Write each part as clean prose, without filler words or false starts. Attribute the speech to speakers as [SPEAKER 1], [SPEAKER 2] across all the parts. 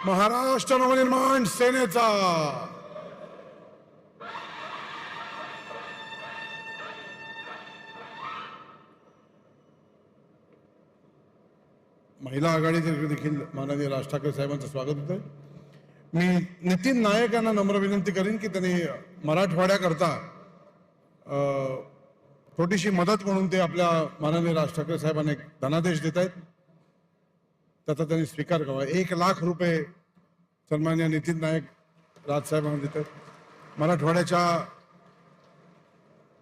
[SPEAKER 1] महाराष्ट्र नवनिर्माण सेनेचा महिला आघाडीचे देखील माननीय राज ठाकरे साहेबांचं स्वागत होतं. मी नितीन नायक यांना नम्र विनंती करीन की त्यांनी मराठवाड्याकरता छोटीशी मदत म्हणून ते आपल्या माननीय राज ठाकरे साहेबांना एक धनादेश देत आहेत, त्याचा त्यांनी स्वीकार करावा. 1,00,000 रुपये सन्मान्य नितीन नायक राजसाहेबांना देत आहेत मराठवाड्याच्या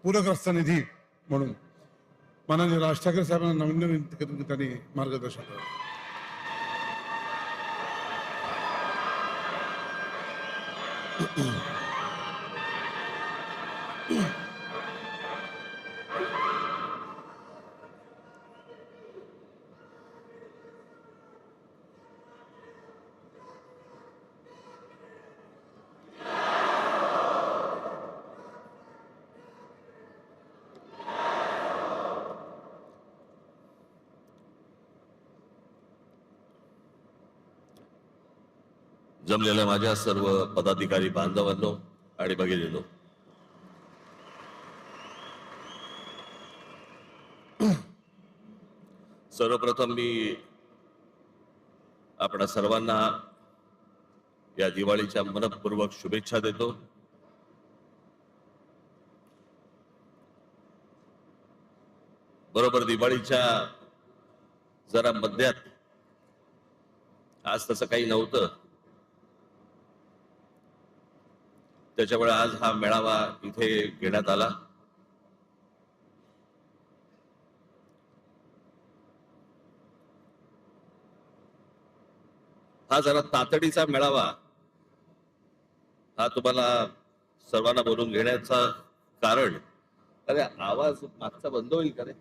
[SPEAKER 1] पूरग्रस्त निधी म्हणून. माननीय राज ठाकरे साहेबांना नवीन विनंती करून की त्यांनी मार्गदर्शन करावं.
[SPEAKER 2] जमलेल्या माझ्या सर्व पदाधिकारी बांधवांनो आणि भगिनींनो, सर्वप्रथम मी आपणा सर्वांना या दिवाळीच्या मनपूर्वक शुभेच्छा देतो. बरोबर दिवाळीच्या जरा मध्यात, आज तसं काही नव्हतं, त्याच्यामुळे आज हा मेळावा इथे घेण्यात आला. हा जरा तातडीचा मेळावा, हा तुम्हाला सर्वांना बोलून घेण्याचा कारण, अरे आवाज मागचा बंद होईल का रे?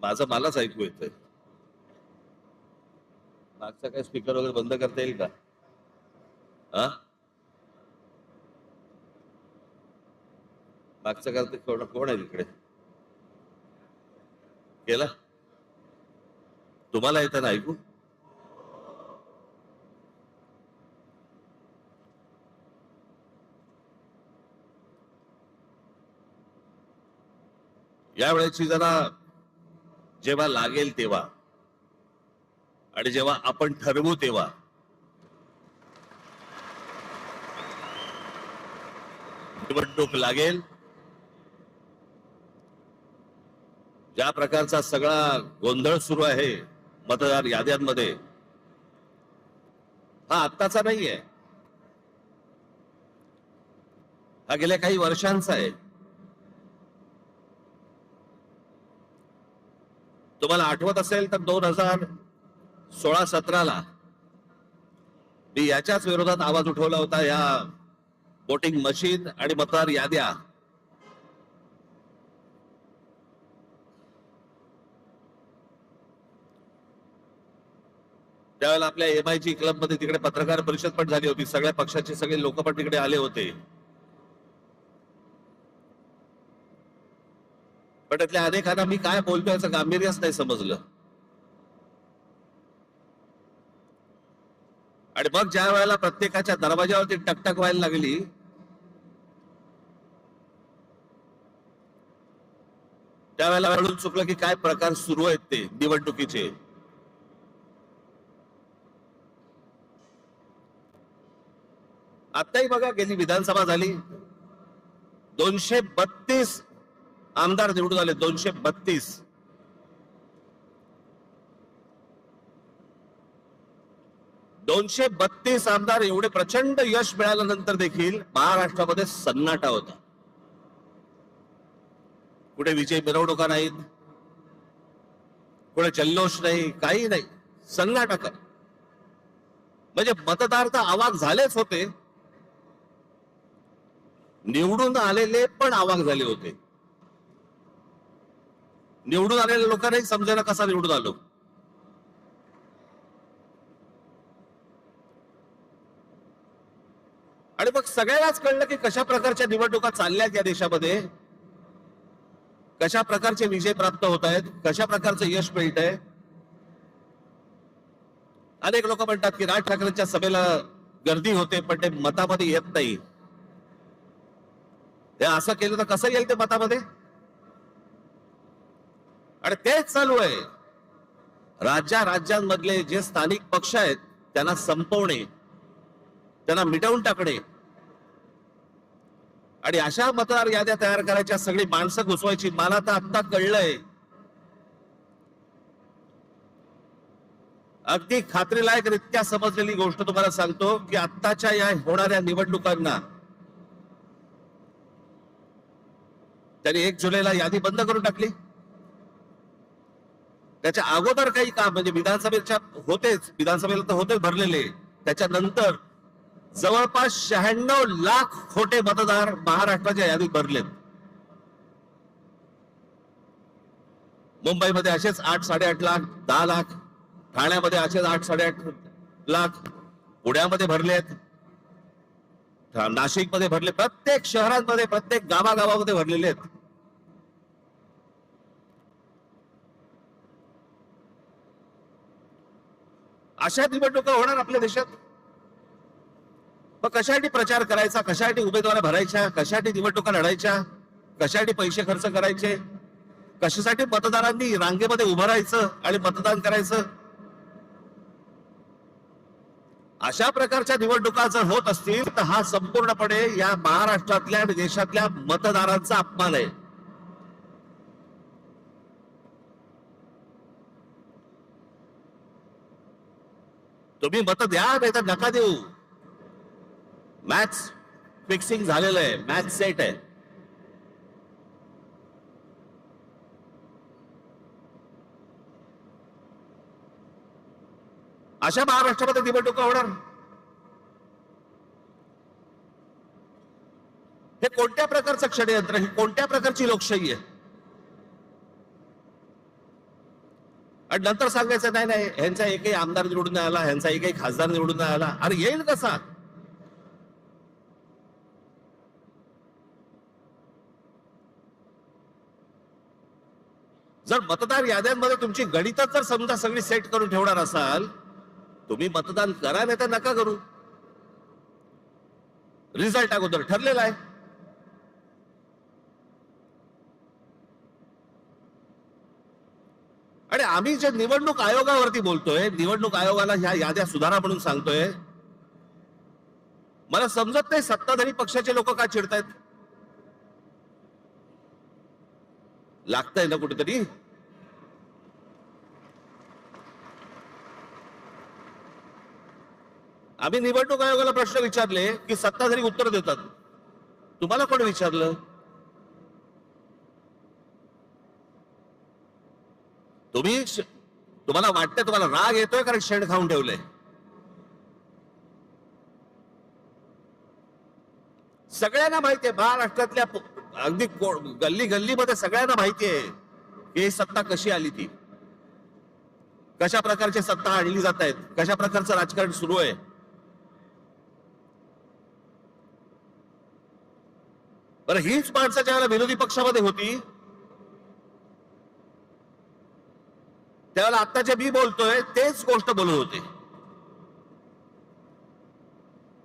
[SPEAKER 2] माझं मलाच ऐकू येतंय. मागचा काय स्पीकर वगैरे बंद करता येईल का? हा, मागचं करते कोण आहे तिकडे? केला? तुम्हाला येतं ना ऐकू? यावेळेची जरा जेव्हा लागेल तेव्हा आणि जेव्हा आपण ठरवू तेव्हा निवडणूक लागेल. ज्या प्रकारचा सगळा गोंधळ सुरू आहे मतदार याद्यांमध्ये, हा आत्ताचा नाहीये, हा गेल्या काही वर्षांचा आहे. तुम्हाला आठवत असेल तर 2016-17 मी याच्याच विरोधात आवाज उठवला होता. या वोटिंग मशीन आणि मतदार याद्या त्यावेळेला आपल्या MIG क्लब मध्ये तिकडे पत्रकार परिषद पण झाली होती. सगळ्या पक्षाचे सगळे लोक पण तिकडे आले होते. पण त्यातल्या अनेकांना मी काय बोलतोय याचं गांभीर्यच नाही समजलं. आणि मग ज्या वेळेला प्रत्येकाच्या दरवाजावरती टकटक व्हायला लागली, त्यावेळेला कळून चुकलं की काय प्रकार सुरू आहेत ते निवडणुकीचे. आताही बघा, गेली विधानसभा झाली, 232 आमदार निवडून आले. 232. आमदार, एवढे प्रचंड यश मिळाल्यानंतर देखील महाराष्ट्रामध्ये सन्नाटा होता. कुठे विजय मिरवणुका नाहीत, कुठे जल्लोष नाही, काही नाही, सन्नाटा कर. म्हणजे मतदार तर अवाक झालेच होते, निवडून आलेले पण अवाक झाले होते. निवडून आलेल्या लोकांनाही समजायला कसा निवडून आलो. आणि मग सगळ्यांनाच कळलं की कशा प्रकारच्या निवडणुका चालल्यात या देशामध्ये, कशा प्रकारचे विजय प्राप्त होत आहेत, कशा प्रकारचं यश मिळत आहे. अनेक लोक म्हणतात की राज ठाकरेंच्या सभेला गर्दी होते पण ते मतामध्ये येत नाही. ते असं केलं तर कसं येईल ते मतामध्ये? आणि तेच चालू आहे. राज्यांमधले जे स्थानिक पक्ष आहेत त्यांना संपवणे, त्यांना मिटवून टाकणे आणि अशा मतदार याद्या तयार करायच्या, सगळी माणसं घुसवायची. मला तर आता कळलंय, अगदी खात्रीलायकरित्या समजलेली गोष्ट तुम्हाला सांगतो की आत्ताच्या या होणाऱ्या निवडणुकांना त्यांनी 1 जुलैला यादी बंद करून टाकली. त्याच्या अगोदर काही काम म्हणजे विधानसभेच्या विधानसभेला तर होतेच भरलेले, त्याच्यानंतर जवळपास 96 लाख खोटे मतदार महाराष्ट्राच्या यादीत भरलेत. मुंबईमध्ये असेच 8-8.5 लाख, 10 लाख, ठाण्यामध्ये असेच 8-8.5 लाख, पुण्यामध्ये भरलेत, नाशिकमध्ये भरले, प्रत्येक शहरांमध्ये, प्रत्येक गावागावामध्ये भरलेले आहेत. अशा निवडणुका होणार आपल्या देशात. मग कशासाठी प्रचार करायचा, कशासाठी उमेदवार भरायच्या, कशासाठी निवडणुका लढायच्या, कशासाठी पैसे खर्च करायचे, कशासाठी मतदारांनी रांगेमध्ये उभं राहायचं आणि मतदान करायचं? अशा प्रकारच्या निवडणुका जर होत असतील तर हा संपूर्णपणे या महाराष्ट्रातल्या आणि देशातल्या मतदारांचा अपमान आहे. तुम्ही मत द्या नाही तर नका देऊ. मॅच फिक्सिंग झालेलं आहे, मॅच सेट आहे. अशा महाराष्ट्रामध्ये निवडणुका होणार. हे कोणत्या प्रकारचं षडयंत्र, ही कोणत्या प्रकारची लोकशाही आहे? आणि नंतर सांगायचं नाही नाही ह्यांचा एकही आमदार निवडून नाही आला, ह्यांचा एकही खासदार निवडून नाही आला. अरे येईल कसा? जर मतदार याद्यांमध्ये तुमची गणितच जर समजा सगळी सेट करून ठेवणार असाल, तुम्ही मतदान करा नाही तर नका करू. रिझल्ट अगोदर ठरलेला आहे. आणि आम्ही जे निवडणूक आयोगावरती बोलतोय, निवडणूक आयोगाला ह्या याद्या सुधारा म्हणून सांगतोय, मला समजत नाही सत्ताधारी पक्षाचे लोक का चिडतायत. लागतंय ना कुठेतरी. आम्ही निवडणूक आयोगाला प्रश्न विचारले की सत्ताधारी उत्तर देतात. तुम्हाला कोण विचारलं? तुम्हाला वाटतंय, तुम्हाला राग येतोय कारण शेण खाऊन ठेवलंय. सगळ्यांना माहितीये, महाराष्ट्रातल्या अगदी गल्ली गल्लीमध्ये सगळ्यांना माहितीये की ही सत्ता कशी आली, ती कशा प्रकारची सत्ता आणली जात आहेत, कशा प्रकारचं राजकारण सुरू आहे. बरं, हीच माणसं ज्यावेळेला विरोधी पक्षामध्ये होती त्यावेळेला आता जे मी बोलतोय तेच गोष्ट बोलत होते.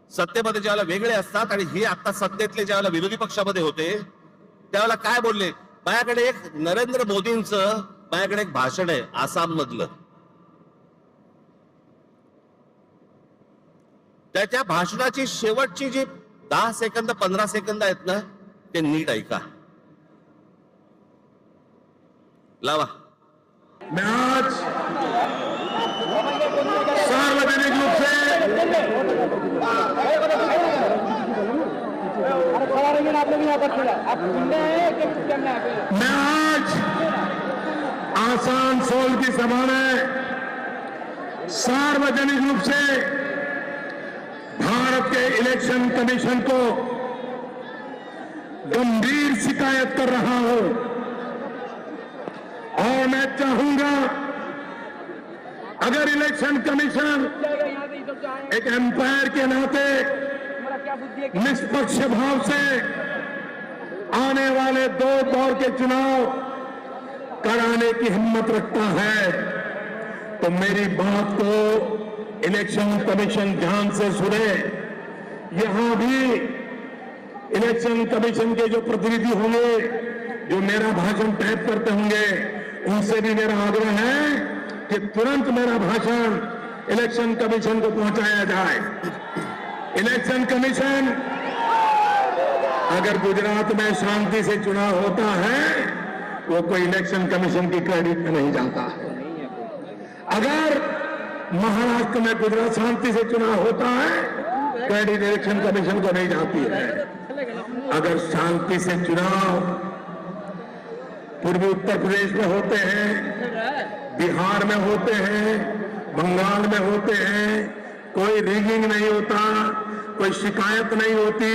[SPEAKER 2] सत्तेमध्ये ज्यावेळेला वेगळे असतात आणि हे आता सत्तेतले ज्यावेळेला विरोधी पक्षामध्ये होते त्यावेळेला काय बोलले? माझ्याकडे एक नरेंद्र मोदींचं माझ्याकडे एक भाषण आहे आसाम मधलं, त्याच्या भाषणाची शेवटची जी 10 सेकंद 15 सेकंद आहेत ना, ते नीट ऐका. लावा.
[SPEAKER 3] मैं आज सार्वजनिक रूप से मैं आज आसनसोल की सभा में सार्वजनिक रूप से भारत के इलेक्शन कमीशन को गंभीर शिकायत कर रहा हूं. और मैं चाहूंगा अगर इलेक्शन कमीशन एक एम्पायर के नाते निष्पक्ष भाव से आने वाले 2 दौर के चुनाव कराने की हिम्मत रखता है तो मेरी बात को इलेक्शन कमीशन ध्यान से सुने। यहां भी इलेक्शन कमीशन के जो प्रतिनिधि होंगे, जो मेरा भाषण टाइप करते होंगे, उनसे भी मेरा आग्रह है कि तुरंत मेरा भाषण इलेक्शन कमीशन को पहुंचाया जाए। इलेक्शन कमीशन अगर गुजरात में शांति से चुनाव होता है, वो कोई इलेक्शन कमीशन की क्रेडिट में नहीं जाता है। अगर महाराष्ट्र में गुजरात शांति से चुनाव होता है, क्रेडिट इलेक्शन कमीशन को नहीं जाती है। अगर शांति से चुनाव पूर्वी उत्तर प्रदेश में होते हैं, बिहार में होते हैं, बंगाल में होते हैं, कोई रिगिंग नहीं होता, कोई शिकायत नहीं होती,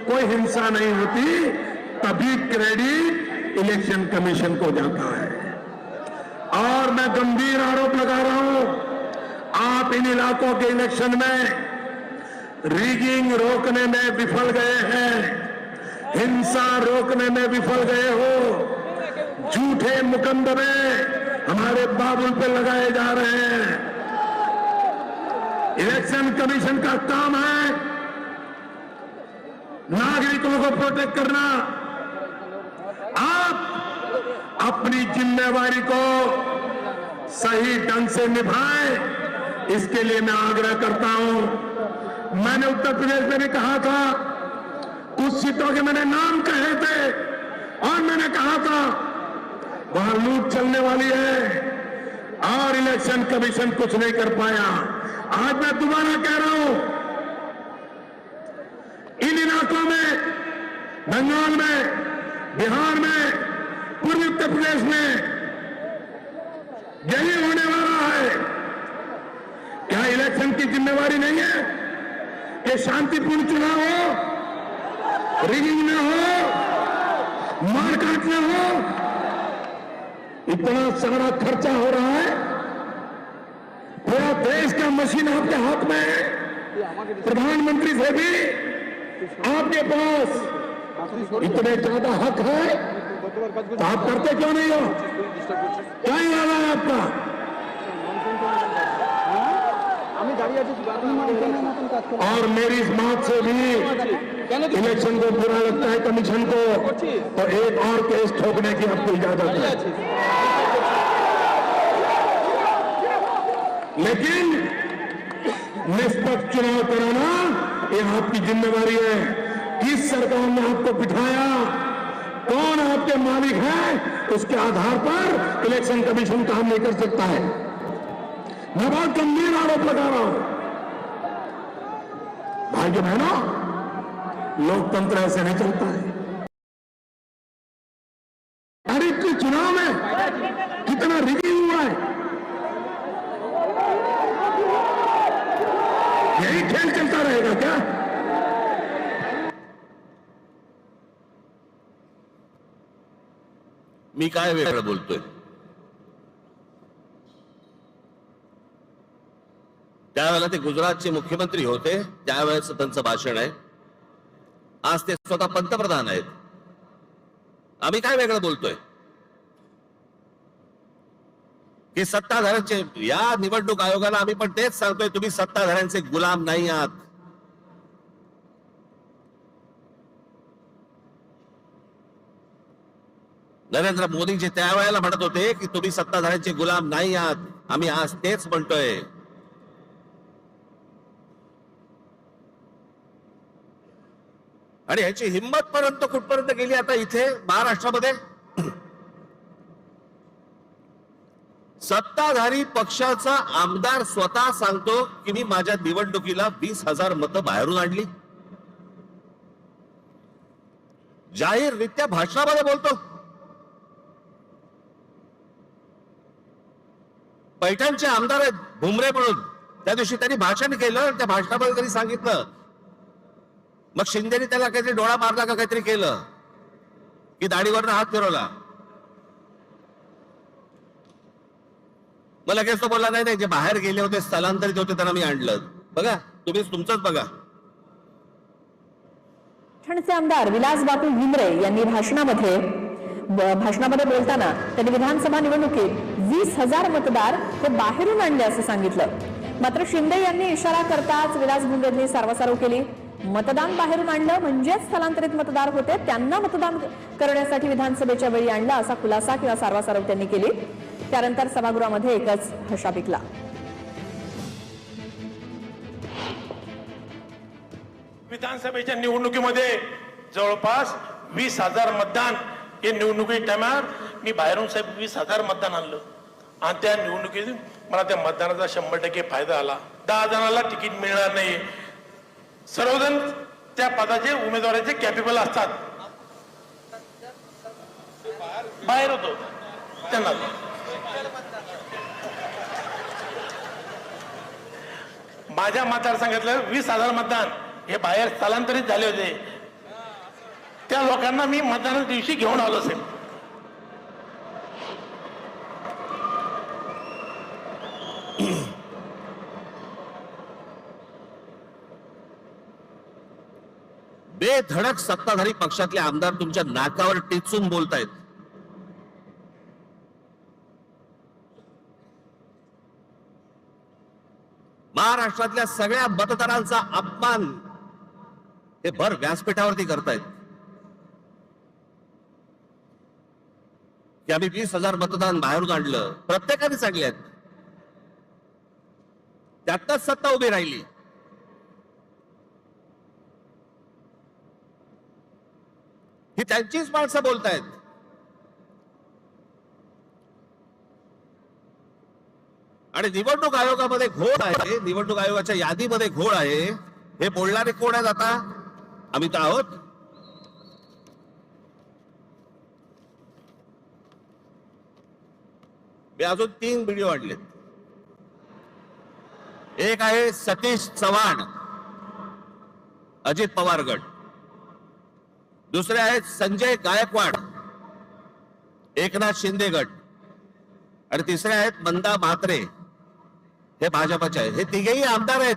[SPEAKER 3] कोई हिंसा नहीं होती, तभी क्रेडिट इलेक्शन कमीशन को जाता है। और मैं गंभीर आरोप लगा रहा हूं, आप इन इलाकों के इलेक्शन में रिगिंग रोकने में विफल गए हैं, हिंसा रोकने में विफल गए हो, झूठे मुकदमे हमारे बाबुल पे लगाए जा रहे हैं। इलेक्शन कमीशन का काम है नागरिकों को प्रोटेक्ट करना। आप अपनी जिम्मेवारी को सही ढंग से निभाएं, इसके लिए मैं आग्रह करता हूं। मैंने उत्तर प्रदेश में भी कहा था, कुछ सीटों के मैंने नाम कहे थे और मैंने कहा था वहां लूट चलने वाली है और इलेक्शन कमीशन कुछ नहीं कर पाया। आज मैं दोबारा कह रहा हूं, इन इलाकों में, बंगाल में, बिहार में, पूर्वी उत्तर प्रदेश में यही होने वाला है। क्या इलेक्शन की जिम्मेवारी नहीं है कि शांतिपूर्ण चुनाव हो, रिगिंग न हो, मारकाट न हो? इतना सारा खर्चा हो रहा है, पूरा देश का मशीन आपके हाथ में है, प्रधानमंत्री से भी आपके पास इतने ज्यादा हक है, तो आप करते क्यों नहीं हो? क्या इरादा है आपका? और मेरी इस बात से भी इलेक्शन को बुरा लगता है कमीशन को, तो एक और केस ठोकने की आपको इजाजत है। लेकिन निष्पक्ष चुनाव कराना ये आपकी जिम्मेवारी है। किस सरकार ने आपको बिठाया, कौन आपके मालिक है, उसके आधार पर इलेक्शन कमीशन काम नहीं कर सकता है। मैं बहुत गंभीर आरोप लगा रहा हूं। भाइयों बहनों, लोकतंत्र ऐसे नहीं चलता है। अरे के चुनाव में कितना रिगिंग हुआ है, यही खेल चलता रहेगा क्या?
[SPEAKER 2] मी काय वेगळं बोलतोय? त्यावेळेला ते गुजरातचे मुख्यमंत्री होते, त्यावेळेस त्यांचं भाषण आहे. आज ते स्वतः पंतप्रधान आहेत. आम्ही काय वेगळं बोलतोय? की सत्ताधाऱ्यांचे, या निवडणूक आयोगाला आम्ही पण तेच सांगतोय, तुम्ही सत्ताधाऱ्यांचे गुलाम नाही आहात. नरेंद्र मोदीजी त्यावेळेला म्हणत होते की तुम्ही सत्ताधाऱ्यांचे गुलाम नाही आहात. आम्ही आज तेच म्हणतोय. आणि ह्याची हिंमत पर्यंत कुठपर्यंत गेली आता इथे महाराष्ट्रामध्ये? सत्ताधारी पक्षाचा आमदार स्वतः सांगतो की मी माझ्या निवडणुकीला 20,000 मतं बाहेरून आणली. जाहीररित्या भाषणामध्ये बोलतो. पैठणचे आमदार आहेत भुमरे म्हणून, त्या दिवशी त्यांनी भाषण केलं, त्या भाषणामध्ये त्यांनी सांगितलं, मग शिंदेनी त्याला काहीतरी डोळा मारला का काहीतरी केलं की दाढीवरनं हात फिरवला. मग लगेच तो बोलला, नाही नाही, जे बाहेर गेले होते, स्थलांतरित होते, त्यांना मी आणलं. बघा, तुम्हीच तुमचंच बघा.
[SPEAKER 4] पैठणचे आमदार विलास बापू भुमरे यांनी भाषणामध्ये बोलताना त्यांनी विधानसभा निवडणुकीत 20,000 मतदार हे बाहेरून आणले असं सांगितलं. मात्र शिंदे यांनी इशारा करताच विलास भुमरेंनी सारवासारव केली. मतदान बाहेरून आणलं म्हणजेच स्थलांतरित मतदार होते, त्यांना मतदान करण्यासाठी विधानसभेच्या वेळी आणलं असा खुलासा किंवा सारवासारव त्यांनी केली. त्यानंतर सभागृहामध्ये एकच हशा पिकला.
[SPEAKER 5] विधानसभेच्या निवडणुकीमध्ये जवळपास 20,000 मतदान हे निवडणुकी टायमार मी बाहेरून साहेब 20,000 मतदान आणलं आणि त्या निवडणुकीत मला त्या मतदानाचा 100% फायदा आला. 10 जणांना तिकीट मिळणार नाही. सर्वजण त्या पदाचे उमेदवाराचे कॅपेबल असतात. बाहेर होतो त्यांना माझ्या मतदारसंघातलं 20,000 मतदान हे बाहेर स्थलांतरित झाले होते. त्या लोकांना मी मतदानाच्या दिवशी घेऊन आलो असेल.
[SPEAKER 2] बेधडक सत्ताधारी पक्षातले आमदार तुमच्या नाकावर टिचून बोलतायत. महाराष्ट्रातल्या सगळ्या मतदारांचा अपमान हे भर व्यासपीठावरती करतायत की आम्ही 20,000 मतदान बाहेरून आणलं. प्रत्येकाने सांगले त्यातच सत्ता उभी राहिली. ही त्यांचीच माणसं बोलतायत. आणि निवडणूक आयोगामध्ये घोळ आहे, निवडणूक आयोगाच्या यादीमध्ये घोळ आहे. हे बोलणारे कोण आहेत आता? आम्ही तर आहोत. मी अजून 3 व्हिडिओ आणलेत. एक आहे सतीश चव्हाण, अजित पवार गट. दुसरे आहेत संजय गायकवाड, एकनाथ शिंदे गट. आणि तिसरे आहेत मंदा म्हात्रे, हे भाजपचे आहेत. हे तिघेही आमदार आहेत.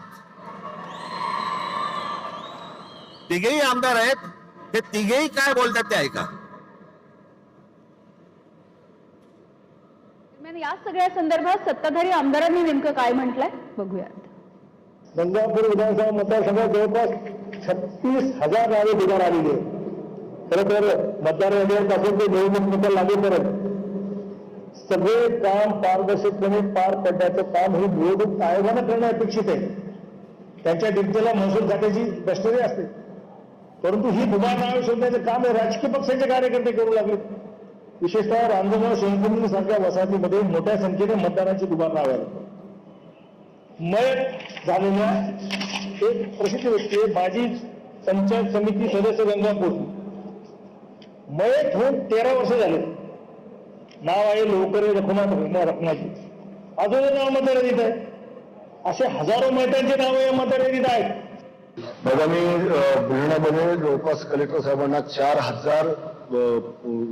[SPEAKER 2] तिघेही आमदार आहेत. हे तिघेही काय बोलतात ते ऐका.
[SPEAKER 4] या सगळ्या संदर्भात सत्ताधारी आमदारांनी नेमकं काय म्हटलंय बघूयात.
[SPEAKER 6] गंगापूर विधानसभा मतदारसंघात जवळपास 36,000 नावे निवडून आलेली आहे. खरं तर मतदार यादीपासून ते निवडणूक निकाल लागेपर्यंत सगळे काम पारदर्शकपणे पार पडण्याचं काम हे निवडणूक आयोगानं करणं अपेक्षित आहे. त्यांच्या डिग्जला महसूल खात्याची कस्टडी असते, परंतु ही दुबार नावे शोधण्याचं काम हे राजकीय पक्षाचे कार्यकर्ते करू लागले. विशेषतः रांजणगाव शंकरपूर सारख्या वसाहतीमध्ये मोठ्या संख्येने मतदारांची दुबार नावे आली. मयत झालेल्या एक प्रसिद्ध व्यक्ती आहे, माजी पंचायत समिती सदस्य गंगापूर. मयत होऊन 13 वर्ष झाले. नाव आहे लोकरे रखमाजी. अजूनही नाव मतदार आहे. असे हजारो मयतांचे नाव या मतदार यादीत आहेत.
[SPEAKER 3] आगामी बुलढाण्यामध्ये जवळपास कलेक्टर साहेबांना 4,000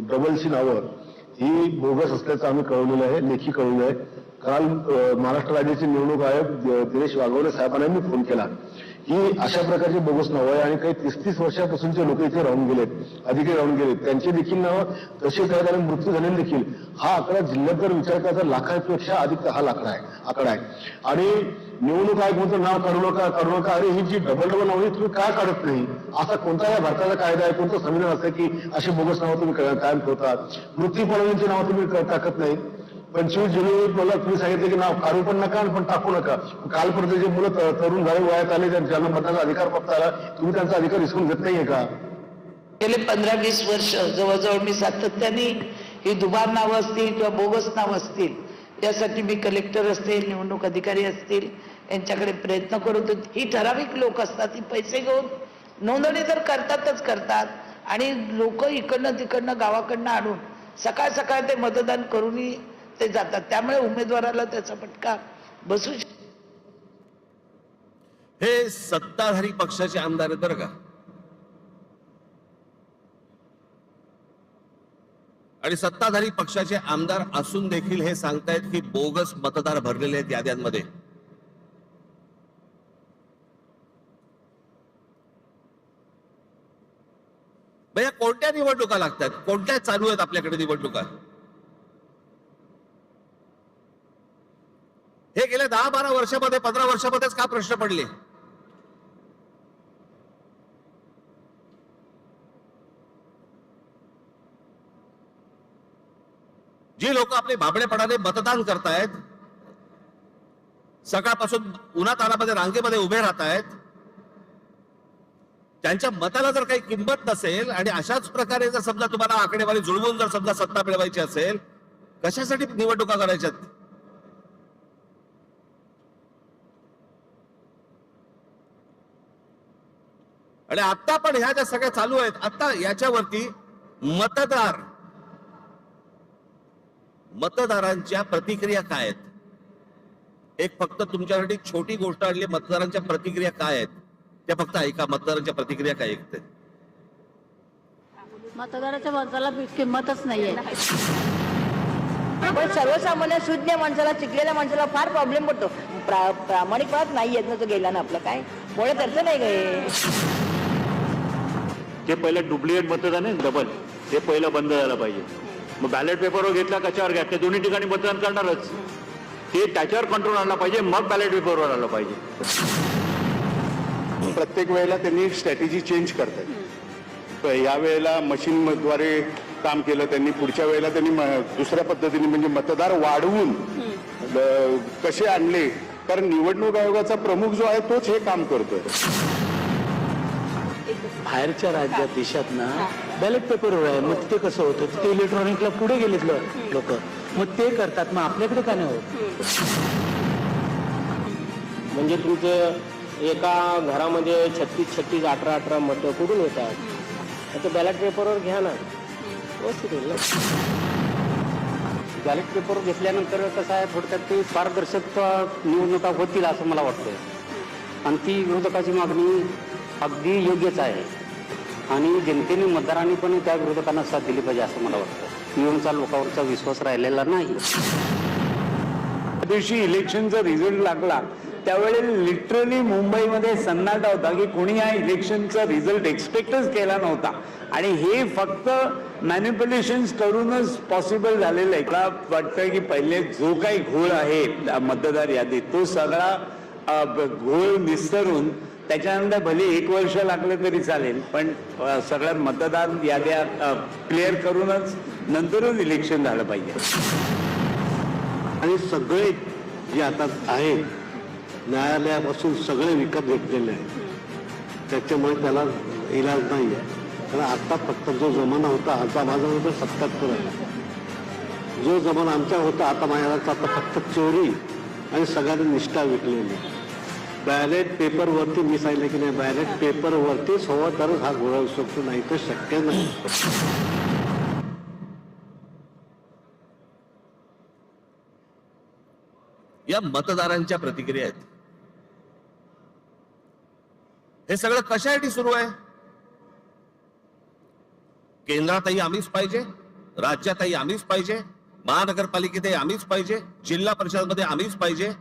[SPEAKER 3] डबलची नावं ही बोगस असल्याचं आम्ही कळवलेलं आहे, लेखी कळवलं आहे. काल महाराष्ट्र राज्याचे निवडणूक आयोग दिनेश वाघोले साहेबांना मी फोन केला की अशा प्रकारची बोगस नावं आहे आणि काही 30-30 वर्षापासूनचे लोक इथे राहून गेलेत, अधिकारी राहून गेलेत, त्यांची देखील नावं तसेच आहेत आणि मृत्यू झालेले देखील. हा आकडा जिल्ह्यात जर विचार केला तर लाखापेक्षा अधिक हा आकडा आहे. आणि निवडणूक आयोग म्हणतो नाव काढू नका. अरे ही जी डबल नावं तुम्ही का काढत नाही? असा कोणता या भारताचा कायदा आहे, कोणतं संविधान असतं की अशी बोगस नावं तुम्ही कायम ठेवतात? मृत्यू पडवण्याची नावं तुम्ही टाकत नाही. 25 जुलै मला तुम्ही सांगितलं की नाव काढू पण नका पण टाकू नका. कालपर्यंत जे मुलं तरुण झाले, वयात आले, ज्यांना मतदानाचा अधिकार प्राप्त आला, तुम्ही त्यांचा अधिकार हिसकून घेत नाहीये का?
[SPEAKER 7] गेले 15-20 वर्ष जवळजवळ मी सातत्याने ही दुबार नावं असतील किंवा बोगस नावं असतील यासाठी मी कलेक्टर असतील, निवडणूक अधिकारी असतील यांच्याकडे प्रयत्न करतो. ही ठराविक लोक असतात, ही पैसे घेऊन नोंदणी तर करतातच करतात आणि लोक इकडनं तिकडनं गावाकडनं आणून सकाळ सकाळ ते मतदान करूनही ते जातात. त्यामुळे उमेदवाराला त्याचा फटका बसू शकतो.
[SPEAKER 2] हे सत्ताधारी पक्षाचे आमदार आहेत बरं का. आणि सत्ताधारी पक्षाचे आमदार असून देखील हे सांगतायत की बोगस मतदार भरलेले आहेत याद्यांमध्ये. भैया कोणत्या निवडणुका लागतात? कोणत्या चालू आहेत आपल्याकडे निवडणुका? हे गेल्या 10-12 वर्षामध्ये 15 वर्षामध्येच का प्रश्न पडले? जी लोक आपले भाबडेपणाने मतदान करतायत, सकाळपासून उन्हातानामध्ये रांगेमध्ये उभे राहत आहेत, त्यांच्या मताला जर काही किंमत नसेल आणि अशाच प्रकारे जर समजा तुम्हाला आकडेवारी जुळवून जर समजा सत्ता मिळवायची असेल, कशासाठी निवडणुका करायच्यात? आणि आता पण ह्या ज्या सगळ्या चालू आहेत, आता याच्यावरती मतदारांच्या प्रतिक्रिया काय आहेत? एक फक्त तुमच्यासाठी छोटी गोष्ट आणली, मतदारांच्या प्रतिक्रिया काय आहेत त्या फक्त ऐका. मतदारांच्या प्रतिक्रिया काय ऐकते?
[SPEAKER 8] मतदाराच्या मताला किंमतच नाहीये.
[SPEAKER 9] पण सर्वसामान्य शून्य माणसाला, शिकलेल्या माणसाला फार प्रॉब्लेम पडतो. प्रामाणिकपणात नाही येत ना, तो गेला ना आपलं काय बोलत अर्थ नाही गे.
[SPEAKER 10] ते पहिलं डुप्लिकेट मतदान आहे, डबल, ते पहिलं बंद झालं पाहिजे. मग बॅलेट पेपरवर घेतला, कशावर घ्या, ते दोन्ही ठिकाणी मतदान करणारच, ते त्याच्यावर कंट्रोल आणला पाहिजे, मग बॅलेट पेपरवर आलं पाहिजे.
[SPEAKER 3] प्रत्येक वेळेला त्यांनी स्ट्रॅटेजी चेंज करतात. या वेळेला मशीनद्वारे काम केलं त्यांनी, पुढच्या वेळेला त्यांनी दुसऱ्या पद्धतीने म्हणजे मतदार वाढवून कसे आणले. कारण निवडणूक आयोगाचा प्रमुख जो आहे तोच हे काम करतोय.
[SPEAKER 10] बाहेरच्या राज्यात देशात ना बॅलेट पेपरवर आहे, मग ते कसं होतं, ते इलेक्ट्रॉनिकला पुढे गेलेत लोक, मग ते करतात, मग आपल्याकडे का नाही होत?
[SPEAKER 6] म्हणजे तुमचं एका घरामध्ये 36 18 मतं कुठून येतात? आता बॅलेट पेपरवर घ्या ना, व्यवस्थित होईल ना. बॅलेट पेपरवर घेतल्यानंतर कसं आहे, थोडक्यात ते पारदर्शक निवडणुका होतील असं मला वाटतं. आणि ती विरोधकाची मागणी अगदी योग्यच आहे आणि जनतेने, मतदारांनी पण त्या विरोधकांना साथ दिली पाहिजे असं मला वाटतं. निवडणुका लोकांवरचा विश्वास राहिलेला नाही.
[SPEAKER 3] त्या दिवशी इलेक्शनचा रिझल्ट लागला त्यावेळी लिटरली मुंबईमध्ये सन्नाटा होता की कोणी या इलेक्शनचा रिझल्ट एक्सपेक्टच केला नव्हता. आणि हे फक्त मॅनिप्युलेशन्स करूनच पॉसिबल झालेलं आहे. मला वाटतं की पहिले जो काही घोळ आहे मतदार यादीत, तो सगळा घोळ निस्तरून त्याच्यानंतर भले 1 वर्ष लागलं तरी चालेल, पण सगळ्या मतदार याद्या क्लिअर करूनच नंतरच इलेक्शन झालं पाहिजे.
[SPEAKER 6] आणि सगळे जे आता आहेत न्यायालयापासून सगळे विकत घेतलेले आहेत, त्याच्यामुळे त्याला इलाज नाही आहे. कारण आता फक्त जो जमाना होता, आता माझा होता 77 आहे, जो जमाना आमचा होता आता माझ्या आता फक्त चोरी आणि सगळ्यांनी निष्ठा विकलेली. बॅलेट पेपरवरती मी सांगितलं की नाही, बॅलेट पेपरवरतीच हवं तरच हा घोळा होऊ शकतो, नाही तर शक्य नाही.
[SPEAKER 2] या मतदारांच्या प्रतिक्रिया आहेत. हे सगळं कशासाठी सुरू आहे? केंद्रातही आम्हीच पाहिजे, राज्यातही आम्हीच पाहिजे, महानगरपालिकेतही आम्हीच पाहिजे, जिल्हा परिषदमध्ये आम्हीच पाहिजे.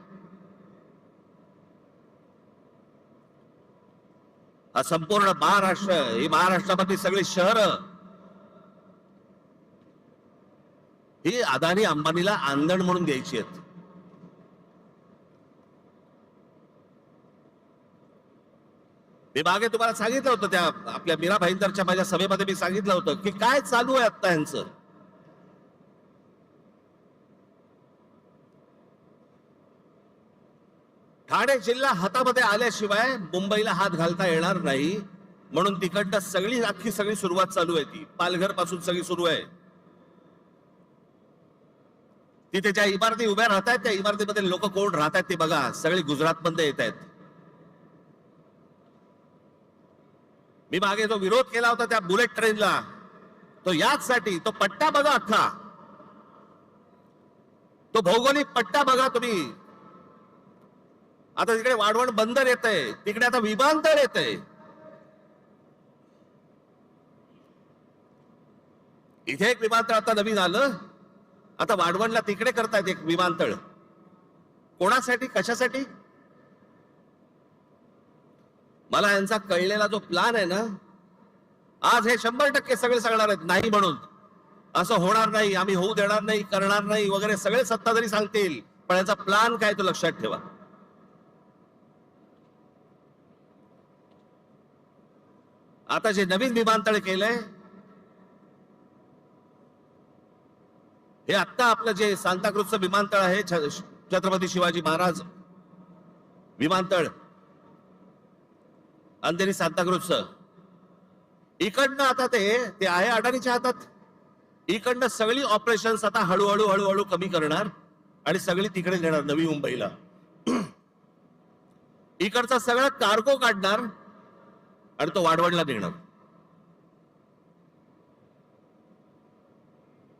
[SPEAKER 2] हा संपूर्ण महाराष्ट्र, ही महाराष्ट्रामधली सगळी शहरं ही अदानी अंबानीला आंदण म्हणून द्यायची आहेत. मी मागे तुम्हाला सांगितलं होतं, त्या आपल्या मीरा भाईंदरच्या माझ्या सभेमध्ये मी सांगितलं होतं की काय चालू आहे आता यांचं. ठाणे जिल्हा हातामध्ये आल्याशिवाय मुंबईला हात घालता येणार नाही, म्हणून तिकडनं सगळी सुरुवात चालू आहे. ती पालघर पासून सगळी सुरू आहे. तिथे ज्या इमारती उभ्या राहत आहेत त्या इमारतीमध्ये लोक कोण राहत आहेत ते बघा, सगळे गुजरात मध्ये येत आहेत. मी मागे जो विरोध केला होता त्या बुलेट ट्रेनला, तो याचसाठी, तो पट्टा बघा अख्खा, तो भौगोलिक पट्टा बघा तुम्ही. आता तिकडे वाढवण बंदर येत आहे, तिकडे आता विमानतळ येत आहे. इथे एक विमानतळ आता नवीन आलं, आता वाढवणला तिकडे करतायत एक विमानतळ. कोणासाठी, कशासाठी? मला यांचा कळलेला जो प्लान आहे ना, आज हे 100% सगळे सांगणार आहेत नाही म्हणून, असं होणार नाही, आम्ही होऊ देणार नाही, करणार नाही वगैरे सगळे सत्ताधारी सांगतील. पण याचा प्लान काय तो लक्षात ठेवा. आता जे नवीन विमानतळ केलंय हे आत्ता आपलं जे सांताक्रूजचं विमानतळ आहे छत्रपती शिवाजी महाराज विमानतळ अंधेरी सांताक्रूजचं, इकडनं आता ते आहे अडाणीच्या हातात. इकडनं सगळी ऑपरेशन्स आता हळूहळू हळूहळू कमी करणार आणि सगळी तिकडे नेणार नवी मुंबईला. इकडचा सगळा कार्गो काढणार आणि तो वाढवणला नेणार.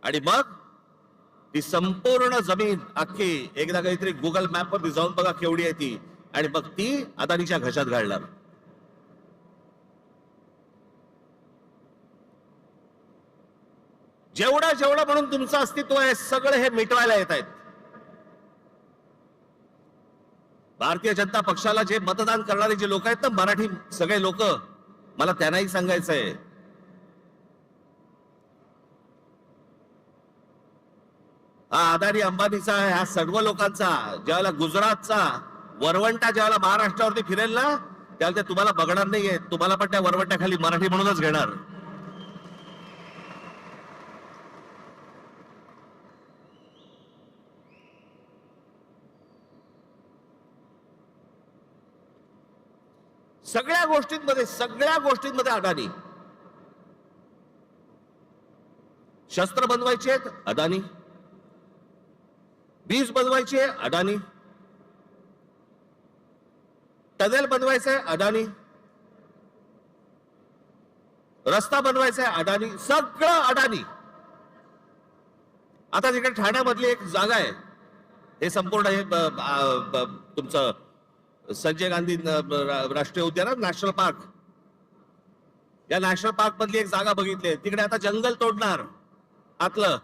[SPEAKER 2] आणि मग ती संपूर्ण जमीन अख्खी एकदा काहीतरी गुगल मॅप वरती जाऊन बघा केवढी आहे ती, आणि मग ती अदानीच्या घशात घालणार. जेवढा जेवढा म्हणून तुमचं अस्तित्व आहे सगळं हे मिटवायला येत आहेत. भारतीय जनता पक्षाला जे मतदान करणारे जे लोक आहेत ना, मराठी सगळे लोक, मला त्यांनाही सांगायचंय, हा अदानी अंबानीचा ह्या सर्व लोकांचा ज्यावेळेला गुजरातचा वरवंटा ज्यावेळेला महाराष्ट्रावरती फिरेल ना, त्यावेळेला ते तुम्हाला बघणार नाहीये, तुम्हाला पण त्या वरवंट्याखाली मराठी म्हणूनच घेणार. सगळ्या गोष्टींमध्ये अदानी. शस्त्र बनवायचे आहेत अदानी, बीज बनवायचे अदानी, टनेल बनवायचे अदानी, रस्ता बनवायचा आहे अदानी, सगळं अदानी. आता तिकडे ठाण्यामधली एक जागा आहे, हे संपूर्ण हे तुमचं संजय गांधी राष्ट्रीय उद्यान, नॅशनल पार्क, या नॅशनल पार्क मधली एक जागा बघितली. तिकडे आता जंगल तोडणार आतलं,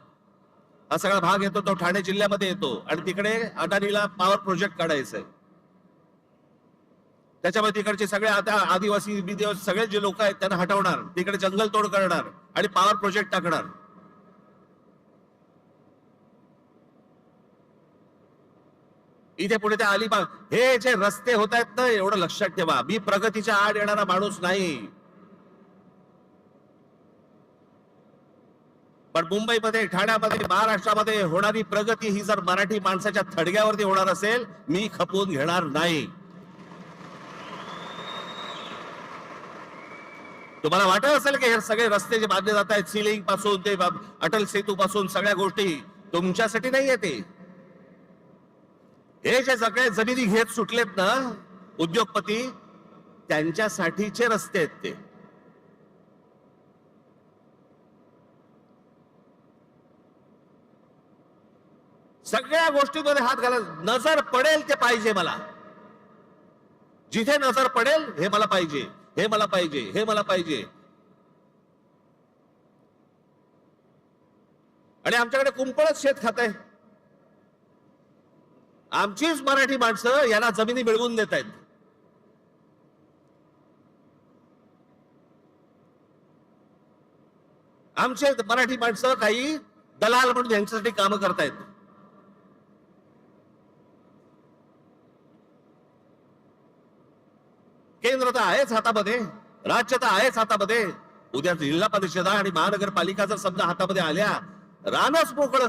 [SPEAKER 2] हा सगळा भाग येतो तो ठाणे जिल्ह्यामध्ये येतो, आणि तिकडे अदानीला पॉवर प्रोजेक्ट काढायचंय. त्याच्यामध्ये तिकडचे सगळे आता आदिवासी सगळे जे लोक आहेत त्यांना हटवणार, तिकडे जंगल तोड करणार आणि पॉवर प्रोजेक्ट टाकणार. इथे पुढे त्या अलिबाग, हे जे रस्ते होत आहेत ना, एवढं लक्षात ठेवा, मी प्रगतीच्या आड येणारा माणूस नाही, पण मुंबईमध्ये, ठाण्यामध्ये, महाराष्ट्रामध्ये होणारी प्रगती ही जर मराठी माणसाच्या थडग्यावरती होणार असेल, मी खपवून घेणार नाही. तुम्हाला वाटत असेल की हे सगळे रस्ते जे बांधले जात आहेत, सिलिंग पासून ते अटल सेतू पासून सगळ्या गोष्टी तुमच्यासाठी नाही येते. हे जे सगळे जमिनी घेत सुटलेत ना उद्योगपती, त्यांच्यासाठीचे रस्ते आहेत ते. सगळ्या गोष्टींमध्ये हात घाला. नजर पडेल ते पाहिजे मला, जिथे नजर पडेल हे मला पाहिजे, हे मला पाहिजे, हे मला पाहिजे. आणि आमच्याकडे कुंपळच शेत खात आहे. आमचीच मराठी माणसं यांना जमिनी मिळवून देत आहेत. आमचे मराठी माणसं काही दलाल म्हणून यांच्यासाठी कामं करतायत. केंद्र तर आहेच हातामध्ये, राज्य तर आहेच हातामध्ये. उद्या जिल्हा परिषदा आणि महानगरपालिका जर समजा हातामध्ये आल्या, रानच मोकळं.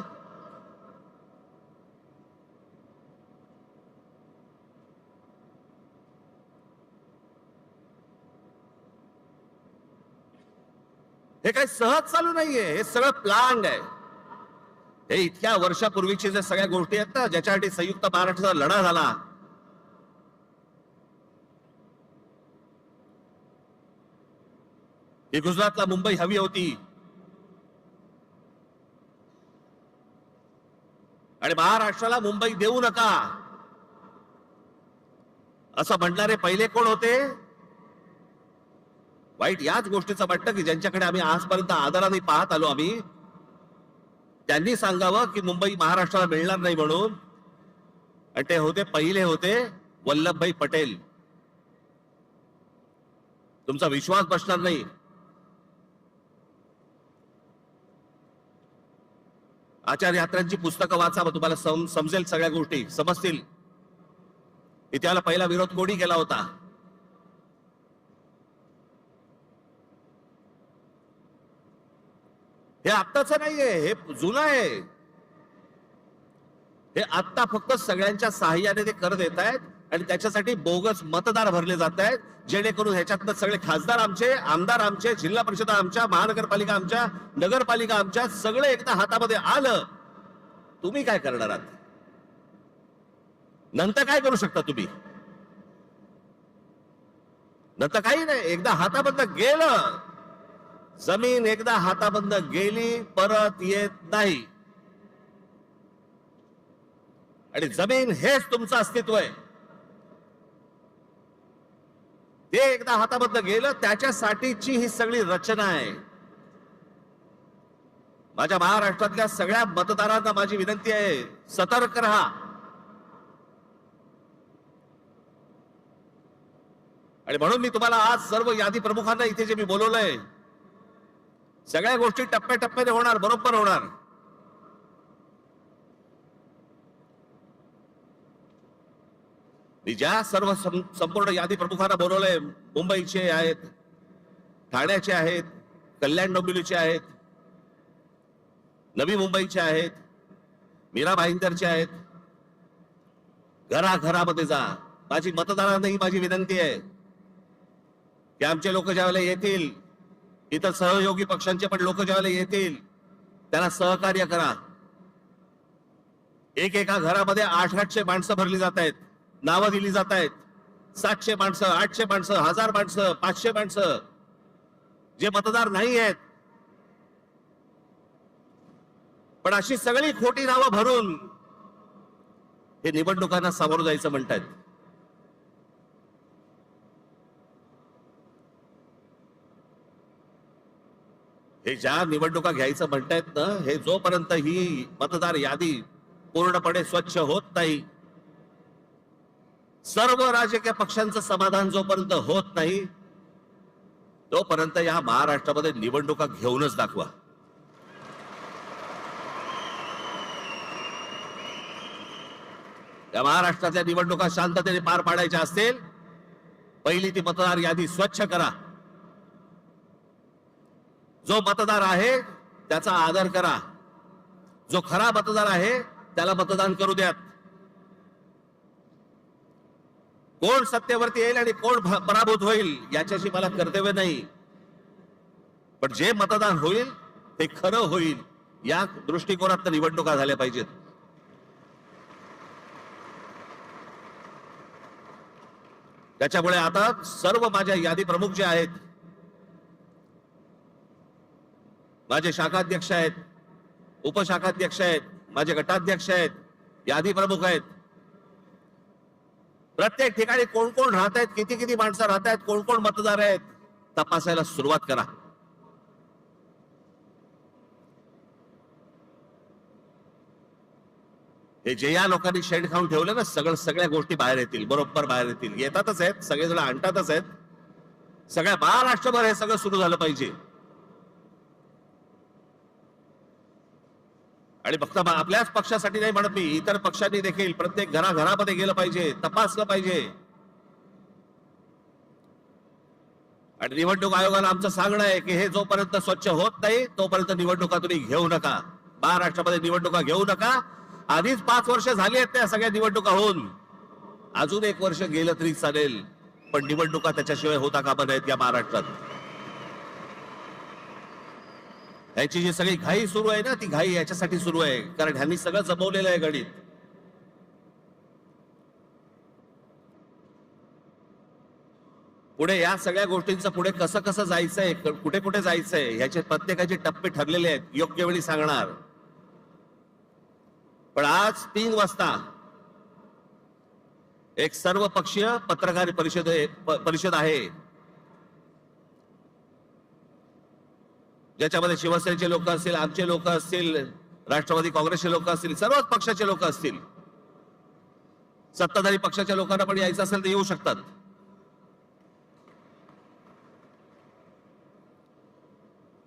[SPEAKER 2] हे काही सहज चालू नाहीये, हे सगळं प्लॅन आहे. हे इतक्या वर्षापूर्वीचे जे सगळ्या गोष्टी आहेत ना, ज्याच्यासाठी संयुक्त महाराष्ट्राचा लढा झाला, ही गुजरातला मुंबई हवी होती, आणि महाराष्ट्राला मुंबई देऊ नका असं म्हणणारे पहिले कोण होते? वाईट याच गोष्टीचं वाटतं की ज्यांच्याकडे आम्ही आजपर्यंत आदराने पाहत आलो आम्ही, त्यांनी सांगावं की मुंबई महाराष्ट्राला मिळणार नाही म्हणून. आणि ते होते, पहिले होते वल्लभभाई पटेल. तुमचा विश्वास बसणार नाही. आचार्य यात्रांची पुस्तकं वाचा, मग तुम्हाला समजेल, सगळ्या गोष्टी समजतील. इतिहाला पहिला विरोध कोणी केला होता? हे आत्ताच नाहीये, हे जुनं आहे. हे आत्ता फक्त सगळ्यांच्या सहाय्याने ते कर देत आहेत आणि त्याच्यासाठी बोगस मतदार भरले जात आहेत, जेणेकरून ह्याच्यातनं सगळे खासदार आमचे, आमदार आमचे, जिल्हा परिषद आमच्या, महानगरपालिका आमच्या, नगरपालिका आमच्या, सगळे एकदा हातामध्ये आलं. तुम्ही काय करणार आहात? नंतर काय करू शकता तुम्ही? नंतर काही नाही. एकदा हाताबंद गेलं, जमीन एकदा हाताबंद गेली परत येत नाही. आणि जमीन हेच तुमचं अस्तित्व आहे. ते एकदा हाताबद्दल गेलं, त्याच्यासाठीची ही सगळी रचना आहे. माझ्या महाराष्ट्रातल्या सगळ्या मतदारांना माझी विनंती आहे, सतर्क राहा. आणि म्हणून मी तुम्हाला आज सर्व यादी प्रमुखांना इथे जे मी बोलवलंय, सगळ्या गोष्टी टप्प्याटप्प्याने होणार, बरोबर होणार. मी ज्या सर्व संपूर्ण यादी प्रमुखांना बोलवलंय, मुंबईचे आहेत, ठाण्याचे आहेत, कल्याण डोंबिवलीचे आहेत, नवी मुंबईचे आहेत, मीरा भाईंदरचे आहेत. घराघरामध्ये जा. माझी मतदारांनाही माझी विनंती आहे की आमचे लोक ज्यावेळेला येतील, इतर सहयोगी पक्षांचे पण लोक ज्यावेळेला येतील, त्यांना सहकार्य करा. एका घरामध्ये 800 माणसं भरली जात आहेत, नावं दिली जात आहेत. 700 माणसं, 800 माणसं, 1000 माणसं, 500 माणसं, जे मतदार नाही आहेत. पण अशी सगळी खोटी नावं भरून हे निवडणुकांना सामोरं जायचं म्हणतायत. हे ज्या निवडणुका घ्यायचं म्हणतायत ना, हे जोपर्यंत ही मतदार यादी पूर्णपणे स्वच्छ होत नाही, सर्व राजकीय पक्षांचं समाधान जोपर्यंत होत नाही, तोपर्यंत या महाराष्ट्रामध्ये निवडणुका घेऊनच दाखवा. या महाराष्ट्रातल्या निवडणुका शांततेने पार पाडायच्या असतील, पहिली ती मतदार यादी स्वच्छ करा. जो मतदार आहे त्याचा आदर करा. जो खरा मतदार आहे त्याला मतदान करू द्यात. कोण सत्तेवरती येईल आणि कोण पराभूत होईल याच्याशी मला कर्तव्य नाही, पण जे मतदान होईल ते खरं होईल, या दृष्टिकोनात निवडणुका झाल्या पाहिजेत. त्याच्यामुळे आता सर्व माझ्या यादी प्रमुख जे आहेत, माझे शाखाध्यक्ष आहेत, उपशाखाध्यक्ष आहेत, माझे गटाध्यक्ष आहेत, यादी प्रमुख आहेत, प्रत्येक ठिकाणी कोण कोण राहत आहेत, किती किती माणसं राहत आहेत, कोण कोण मतदार आहेत, तपासायला सुरुवात करा. हे जे या लोकांनी शेड खाऊन ठेवलं ना, सगळ्या गोष्टी बाहेर येतील, बरोबर बाहेर येतील. येतातच आहेत, सगळेजण आणतातच आहेत. सगळ्या महाराष्ट्रभर हे सगळं सुरू झालं पाहिजे. आणि फक्त आपल्याच पक्षासाठी नाही म्हणत मी, इतर पक्षांनी देखील प्रत्येक घराघरामध्ये गेलं पाहिजे, तपासलं पाहिजे. आणि निवडणूक आयोगाला आमचं सांगणं आहे की हे जोपर्यंत स्वच्छ होत नाही, तोपर्यंत निवडणुका तुम्ही घेऊ नका. महाराष्ट्रामध्ये निवडणुका घेऊ नका. आधीच 5 वर्ष झाली आहेत त्या सगळ्या निवडणुका होऊन. अजून 1 वर्ष गेलं तरी चालेल, पण निवडणुका त्याच्याशिवाय होता कामा नयेत या महाराष्ट्रात. याची जी सगळी घाई सुरू आहे ना, ती घाई याच्यासाठी सुरू आहे, कारण ह्यांनी सगळं जमवलेलं आहे गणित. पुढे या सगळ्या गोष्टींचं पुढे कसं कसं जायचंय, कुठे कुठे जायचंय, ह्याचे प्रत्येकाचे टप्पे ठरलेले आहेत, योग्य वेळी सांगणार. पण आज 3 वाजता एक सर्वपक्षीय पत्रकार परिषद आहे, ज्याच्यामध्ये शिवसेनेचे लोक असतील, आमचे लोक असतील, राष्ट्रवादी काँग्रेसचे लोक असतील, सर्वच पक्षाचे लोक असतील. सत्ताधारी पक्षाच्या लोकांना पण यायचं असेल तर येऊ शकतात.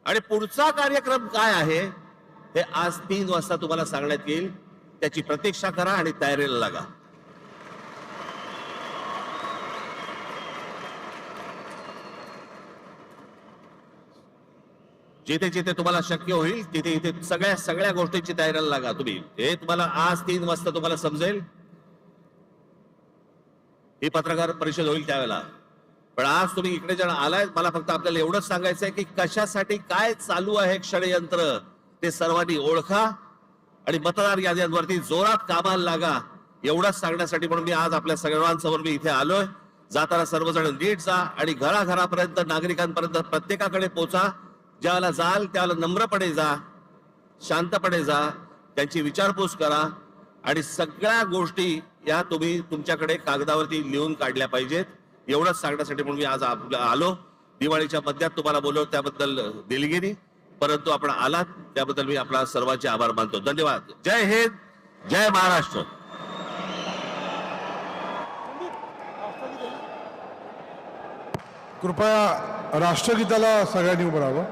[SPEAKER 2] आणि पुढचा कार्यक्रम काय आहे हे आज 3 वाजता तुम्हाला सांगण्यात येईल. त्याची प्रतीक्षा करा आणि तयारीला लागा. जिथे जिथे तुम्हाला शक्य होईल तिथे इथे सगळ्या गोष्टींची तयारीला लागा तुम्ही. हे तुम्हाला आज 3 वाजता तुम्हाला समजेल. ही पत्रकार परिषद होईल त्यावेळेला. पण आज तुम्ही इकडे जण आलाय, मला फक्त आपल्याला एवढंच सांगायचंय की कशासाठी काय चालू आहे षडयंत्र ते सर्वांनी ओळखा आणि मतदार याद्यांवरती जोरात कामाला लागा. एवढंच सांगण्यासाठी म्हणून मी आज आपल्या सर्वांसमोर मी इथे आलोय. जाताना सर्वजण नीट जा आणि घराघरापर्यंत नागरिकांपर्यंत प्रत्येकाकडे पोचा. ज्याला जाल त्याला नम्रपणे जा, शांतपणे जा, त्यांची विचारपूस करा आणि सगळ्या गोष्टी या तुम्ही तुमच्याकडे कागदावरती लिहून काढल्या पाहिजेत. एवढंच सांगण्यासाठी म्हणून मी आज आलो. दिवाळीच्या मध्यात तुम्हाला बोलवलं त्याबद्दल दिलगिरी, परंतु आपण आलात त्याबद्दल मी आपला सर्वांचे आभार मानतो. धन्यवाद. जय हिंद, जय महाराष्ट्र.
[SPEAKER 1] कृपया राष्ट्रगीताला सगळ्यांनी उभं राहावं.